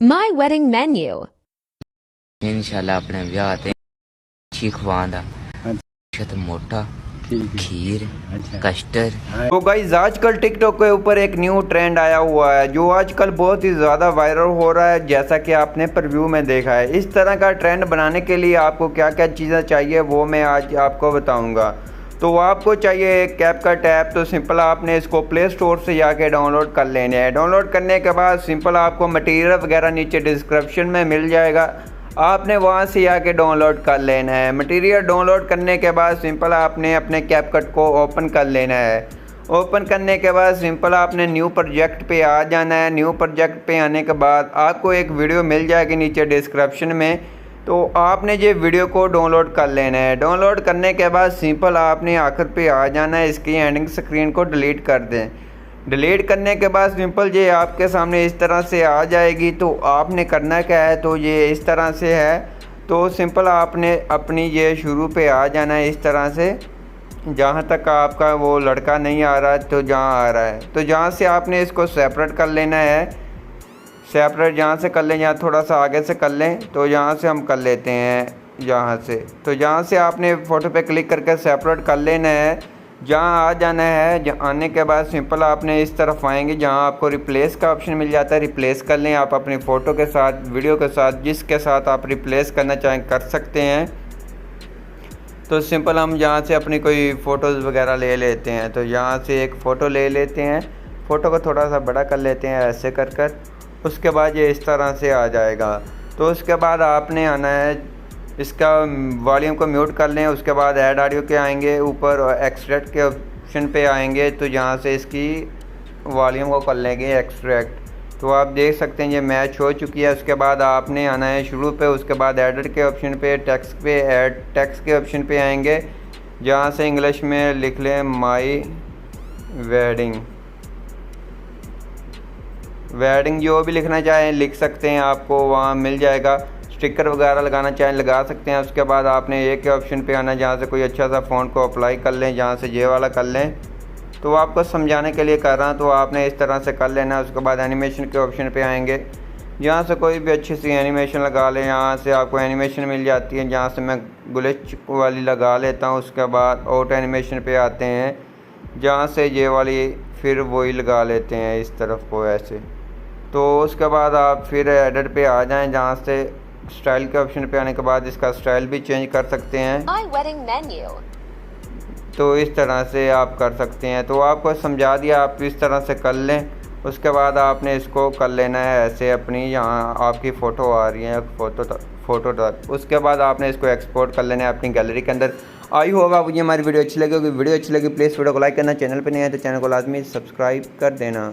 My wedding menu. इंशाल्लाह अपने ब्याह ते अच्छी खवांदा शत मोटा खीर कस्टर्ड। तो गाइस आजकल टिकटॉक के ऊपर एक न्यू ट्रेंड आया हुआ है जो आजकल बहुत ही ज़्यादा वायरल हो रहा है, जैसा कि आपने प्रीव्यू में देखा है। इस तरह का ट्रेंड बनाने के लिए आपको क्या क्या चीज़ें चाहिए वो मैं आज आपको बताऊंगा। तो आपको चाहिए एक कैपकट ऐप। तो सिंपल आपने इसको प्ले स्टोर से जाके डाउनलोड कर लेने हैं। डाउनलोड करने के बाद सिंपल आपको मटेरियल वगैरह नीचे डिस्क्रिप्शन में मिल जाएगा, आपने वहाँ से आके डाउनलोड कर लेना है। मटेरियल डाउनलोड करने के बाद सिंपल आपने अपने कैपकट को ओपन कर लेना है। ओपन करने के बाद सिंपल आपने न्यू प्रोजेक्ट पे आ जाना है। न्यू प्रोजेक्ट पे आने के बाद आपको एक वीडियो मिल जाएगी नीचे डिस्क्रिप्शन में, तो आपने ये वीडियो को डाउनलोड कर लेना है। डाउनलोड करने के बाद सिंपल आपने आखिर पे आ जाना है, इसकी एंडिंग स्क्रीन को डिलीट कर दें। डिलीट करने के बाद सिंपल ये आपके सामने इस तरह से आ जाएगी। तो आपने करना क्या है, तो ये इस तरह से है। तो सिंपल आपने अपनी ये शुरू पे आ जाना है इस तरह से, जहाँ तक आपका वो लड़का नहीं आ रहा है तो जहाँ आ रहा है, तो जहाँ से आपने इसको सेपरेट कर लेना है। सेपरेट जहाँ से कर लें, यहाँ थोड़ा सा आगे से कर लें, तो यहाँ से हम कर लेते हैं यहाँ से। तो जहाँ से आपने फ़ोटो पे क्लिक करके सेपरेट कर लेना है। जहाँ आ जाना है, आने के बाद सिंपल आपने इस तरफ आएंगे जहाँ आपको रिप्लेस का ऑप्शन मिल जाता है। रिप्लेस कर लें आप अपनी फ़ोटो के साथ, वीडियो के साथ, जिसके साथ आप रिप्लेस करना चाहें कर सकते हैं। तो सिंपल हम यहाँ से अपनी कोई फ़ोटोज़ वगैरह ले लेते हैं। तो यहाँ से एक फ़ोटो ले लेते हैं, फ़ोटो को थोड़ा सा बड़ा कर लेते हैं ऐसे कर कर। उसके बाद ये इस तरह से आ जाएगा। तो उसके बाद आपने आना है, इसका वॉल्यूम को म्यूट कर लें। उसके बाद ऐड ऑडियो के आएंगे ऊपर, एक्सट्रैक्ट के ऑप्शन पे आएंगे, तो यहाँ से इसकी वॉल्यूम को कर लेंगे एक्सट्रैक्ट। तो आप देख सकते हैं ये मैच हो चुकी है। उसके बाद आपने आना है शुरू पे। उसके बाद एडिट के ऑप्शन पे, टेक्स्ट पे, ऐड टेक्स्ट के ऑप्शन पे आएंगे, जहाँ से इंग्लिश में लिख लें माई वेडिंग जो भी लिखना चाहें लिख सकते हैं, आपको वहाँ मिल जाएगा। स्टिकर वगैरह लगाना चाहें लगा सकते हैं। उसके बाद आपने ए के ऑप्शन पे आना, जहाँ से कोई अच्छा सा फ़ॉन्ट को अप्लाई कर लें, जहाँ से ये वाला कर लें। तो आपको समझाने के लिए कर रहा हूँ, तो आपने इस तरह से कर लेना है। उसके बाद एनिमेशन के ऑप्शन पे आएंगे, यहाँ से कोई भी अच्छी सी एनिमेशन लगा लें। यहाँ से आपको एनिमेशन मिल जाती है, जहाँ से मैं ग्लिच वाली लगा लेता हूँ। उसके बाद ऑटो एनिमेशन पे आते हैं, जहाँ से ये वाली फिर वही लगा लेते हैं इस तरफ को ऐसे। तो उसके बाद आप फिर एडिट पे आ जाएं, जहाँ से स्टाइल के ऑप्शन पे आने के बाद इसका स्टाइल भी चेंज कर सकते हैं। My wedding menu. तो इस तरह से आप कर सकते हैं। तो आपको समझा दिया, आप इस तरह से कर लें। उसके बाद आपने इसको कर लेना है ऐसे, अपनी यहाँ आपकी फ़ोटो आ रही है फ़ोटो तक। उसके बाद आपने इसको एक्सपोर्ट कर लेना है अपनी गैलरी के अंदर। आई होप आपको ये हमारी वीडियो अच्छी लगी होगी। वीडियो अच्छी लगी प्लीज़ वीडियो को लाइक करना, चैनल पर नहीं है तो चैनल को लाजमी सब्सक्राइब कर देना।